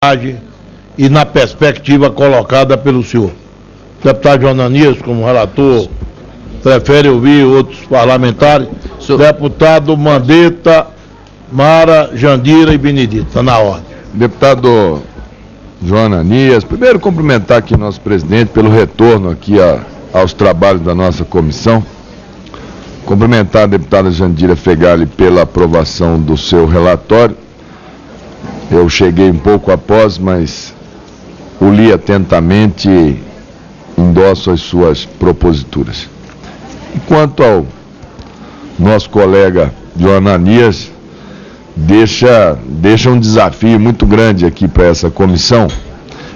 mensagem e na perspectiva colocada pelo senhor. O deputado João Ananias, como relator, prefere ouvir outros parlamentares. Deputado Mandetta, Mara, Jandira e Benedito. Está na ordem. Deputado João Ananias, primeiro cumprimentar aqui nosso presidente pelo retorno aqui aos trabalhos da nossa comissão. Cumprimentar a deputada Jandira Fegali pela aprovação do seu relatório. Eu cheguei um pouco após, mas o li atentamente e endosso as suas proposituras. Quanto ao nosso colega João Ananias, deixa um desafio muito grande aqui para essa comissão,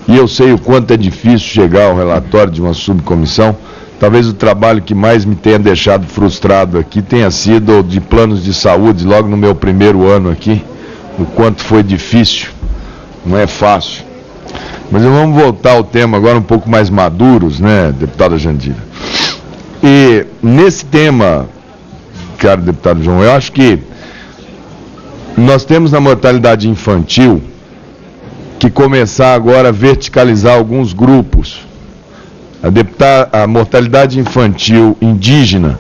e eu sei o quanto é difícil chegar ao relatório de uma subcomissão. Talvez o trabalho que mais me tenha deixado frustrado aqui tenha sido de planos de saúde, logo no meu primeiro ano aqui, o quanto foi difícil, não é fácil. Mas vamos voltar ao tema agora um pouco mais maduros, né, deputada Jandira? E nesse tema, caro deputado João, eu acho que nós temos na mortalidade infantil que começar agora a verticalizar alguns grupos. A mortalidade infantil indígena,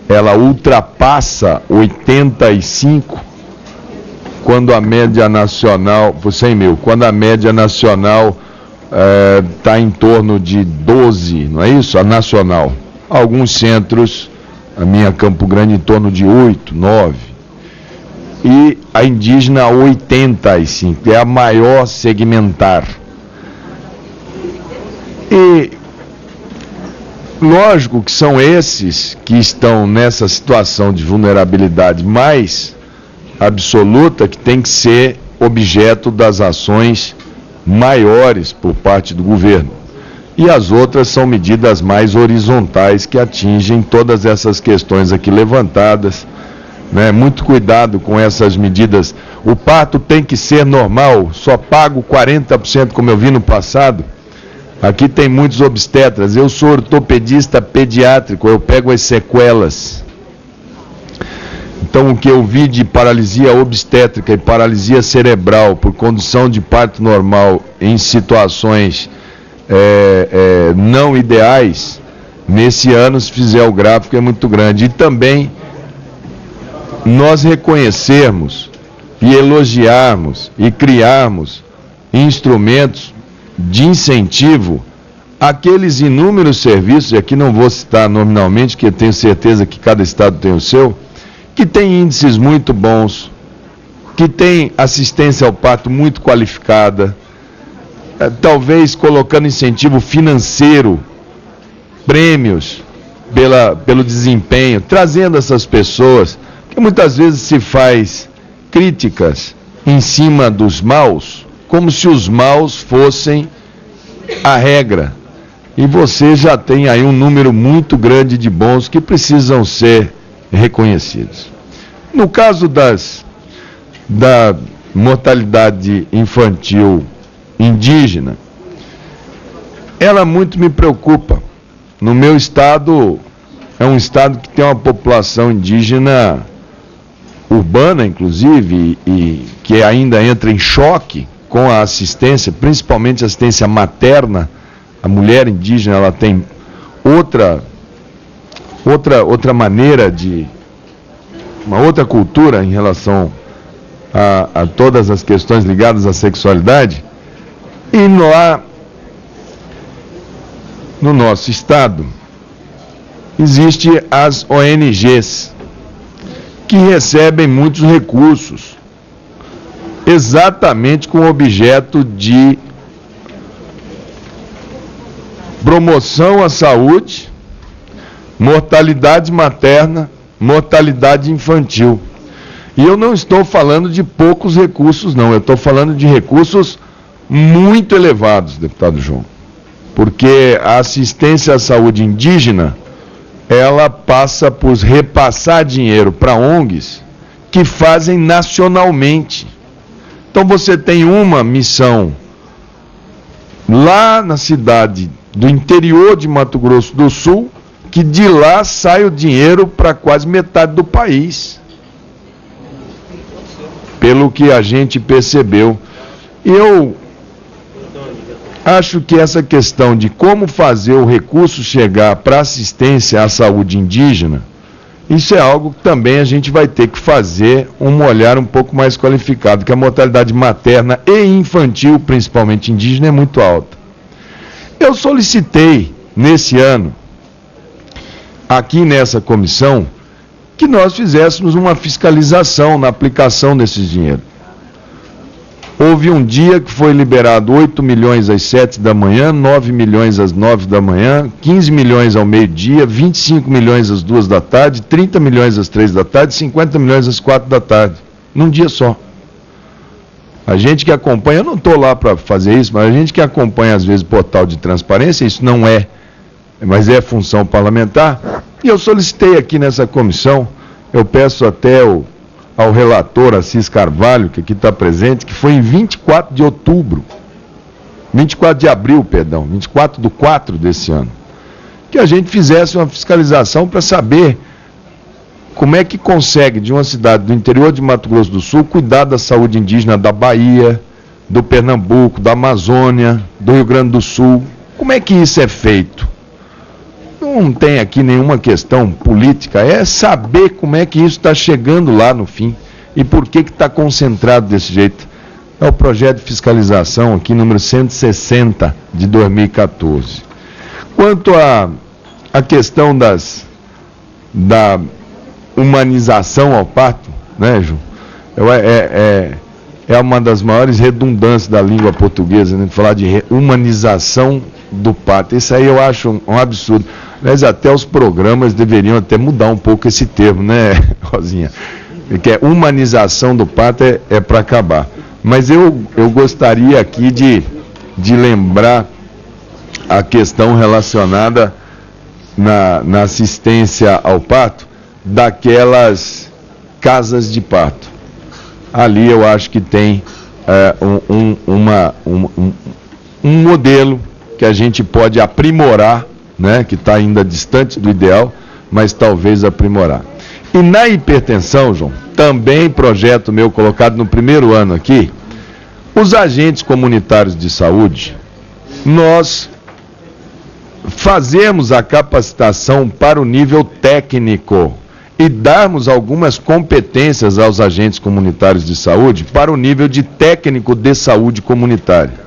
ela ultrapassa 85, quando a média nacional, por 100 mil, quando a média nacional está em torno de 12, não é isso? A nacional. Alguns centros, a minha Campo Grande, em torno de 8, 9. E a indígena 85, é a maior segmentar. E lógico que são esses que estão nessa situação de vulnerabilidade mais absoluta que tem que ser objeto das ações maiores por parte do governo. E as outras são medidas mais horizontais que atingem todas essas questões aqui levantadas, né? Muito cuidado com essas medidas. O parto tem que ser normal, só pago 40%, como eu vi no passado. Aqui tem muitos obstetras, eu sou ortopedista pediátrico, eu pego as sequelas. Então o que eu vi de paralisia obstétrica e paralisia cerebral por condição de parto normal em situações não ideais, nesse ano, se fizer o gráfico, é muito grande. E também nós reconhecermos e elogiarmos e criarmos instrumentos de incentivo àqueles inúmeros serviços, e aqui não vou citar nominalmente, que eu tenho certeza que cada estado tem o seu, que tem índices muito bons, que tem assistência ao parto muito qualificada, talvez colocando incentivo financeiro, prêmios pelo desempenho, trazendo essas pessoas, que muitas vezes se faz críticas em cima dos maus, como se os maus fossem a regra. E você já tem aí um número muito grande de bons que precisam ser reconhecidos. No caso da mortalidade infantil indígena, ela muito me preocupa. No meu estado, é um estado que tem uma população indígena urbana, inclusive, e que ainda entra em choque com a assistência, principalmente a assistência materna. A mulher indígena, ela tem outra maneira uma outra cultura em relação a todas as questões ligadas à sexualidade. E lá, no nosso estado, existem as ONGs, que recebem muitos recursos, exatamente com o objeto de promoção à saúde, mortalidade materna, mortalidade infantil. E eu não estou falando de poucos recursos, não. Eu estou falando de recursos muito elevados, deputado João. Porque a assistência à saúde indígena, ela passa por repassar dinheiro para ONGs que fazem nacionalmente. Então você tem uma missão lá na cidade do interior de Mato Grosso do Sul, que de lá sai o dinheiro para quase metade do país, pelo que a gente percebeu. Eu acho que essa questão de como fazer o recurso chegar para assistência à saúde indígena, isso é algo que também a gente vai ter que fazer um olhar um pouco mais qualificado, que a mortalidade materna e infantil, principalmente indígena, é muito alta. Eu solicitei, nesse ano, aqui nessa comissão, que nós fizéssemos uma fiscalização na aplicação desses dinheiros. Houve um dia que foi liberado 8 milhões às 7 da manhã, 9 milhões às 9 da manhã, 15 milhões ao meio-dia, 25 milhões às 2 da tarde, 30 milhões às 3 da tarde, 50 milhões às 4 da tarde, num dia só. A gente que acompanha, eu não estou lá para fazer isso, mas a gente que acompanha às vezes o portal de transparência, isso não é, mas é função parlamentar, e eu solicitei aqui nessa comissão, eu peço até ao relator Assis Carvalho, que aqui está presente, que foi em 24 de abril, 24/4 desse ano, que a gente fizesse uma fiscalização para saber como é que consegue, de uma cidade do interior de Mato Grosso do Sul, cuidar da saúde indígena da Bahia, do Pernambuco, da Amazônia, do Rio Grande do Sul. Como é que isso é feito? Não tem aqui nenhuma questão política, é saber como é que isso está chegando lá no fim e por que está concentrado desse jeito. É o projeto de fiscalização aqui, número 160 de 2014. Quanto à questão da humanização ao parto, né, João? É uma das maiores redundâncias da língua portuguesa, né, falar de humanização do parto. Isso aí eu acho um absurdo. Mas até os programas deveriam até mudar um pouco esse termo, né, Rosinha? Que é humanização do parto é para acabar. Mas eu gostaria aqui de lembrar a questão relacionada na assistência ao parto daquelas casas de parto. Ali eu acho que tem um modelo que a gente pode aprimorar, né, que está ainda distante do ideal, mas talvez aprimorar. E na hipertensão, João, também projeto meu colocado no primeiro ano aqui, os agentes comunitários de saúde, nós fazemos a capacitação para o nível técnico e darmos algumas competências aos agentes comunitários de saúde para o nível de técnico de saúde comunitária,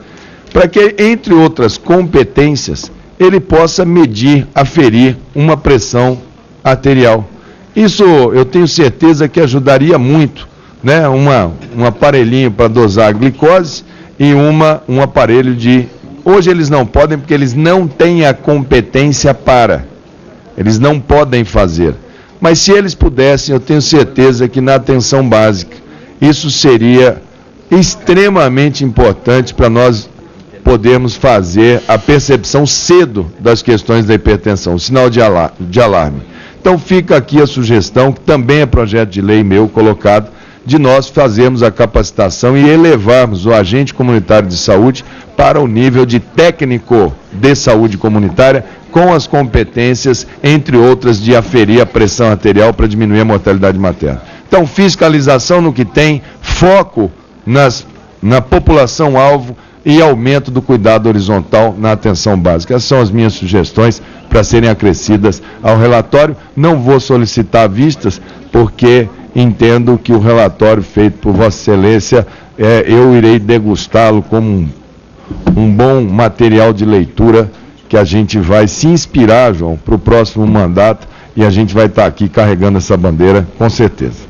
para que, entre outras competências, ele possa medir, aferir uma pressão arterial. Isso eu tenho certeza que ajudaria muito, né? Um aparelhinho para dosar a glicose e um aparelho de... Hoje eles não podem porque eles não têm a competência para. Eles não podem fazer. Mas se eles pudessem, eu tenho certeza que na atenção básica, isso seria extremamente importante para nós podermos fazer a percepção cedo das questões da hipertensão, o sinal de alarme. Então fica aqui a sugestão, que também é projeto de lei meu colocado, de nós fazermos a capacitação e elevarmos o agente comunitário de saúde para o nível de técnico de saúde comunitária, com as competências, entre outras, de aferir a pressão arterial para diminuir a mortalidade materna. Então, fiscalização no que tem, foco na população-alvo e aumento do cuidado horizontal na atenção básica. Essas são as minhas sugestões para serem acrescidas ao relatório. Não vou solicitar vistas, porque entendo que o relatório feito por Vossa Excelência, eu irei degustá-lo como um bom material de leitura que a gente vai se inspirar, João, para o próximo mandato, e a gente vai estar aqui carregando essa bandeira, com certeza.